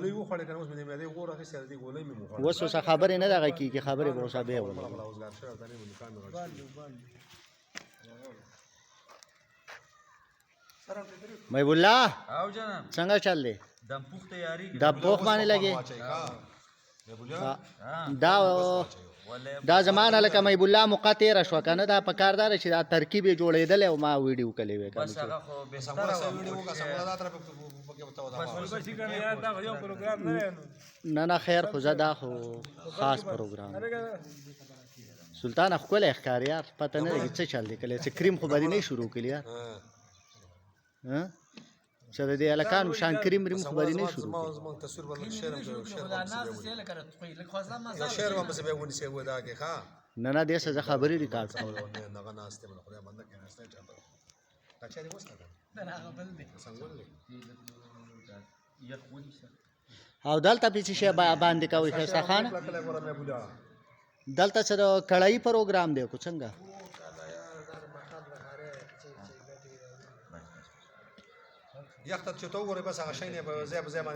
ګولۍ وخوړې که نه اوس مې د معدې غور اخیستی د دې ګولۍ مې وخوړه اوس اوسه خبرې نه دغه کېږي خبرې به اوسه بیا خپله ولګو اوزګار شوی او دا نه مې نوکان مې غټ شوي محب الله او جناب څنګه چل دی دم پوخ تیاری د پوخ باندې لګې دا زمانه لکه محب الله موقع تېره شوه که نه دا په کار داره چې دا ترکیب یې جوړېدلی او ما ویډیو کلی وی بس هغه خو بهتره نه خیر خو زه دا خو خاص پروګرام سلطان ښکلی ښکاري یار پته نه لګي څه چل دی کلی څه کریم خو به دې نه شروع کړي یار چې د دې هلکانو شان کریم ریم خو به دې نه شروع کړي زمونږ تصویر به لږ شعر شعر به پسې بیا ونیسئ ودا کې ښه نه دې څه زه خبرې ریکارډ کوم دغه ناست یم خدای بنده کې ناست دی چاته دا چا دې وسته ده څنګه او دلته پې څه شی باندې کوئ ښایسته خانه دلته څه د کړایي پروګرام دی که څنګه یخ ته چې ته وګورې بس هغه شی نه به ځای په ځای باندې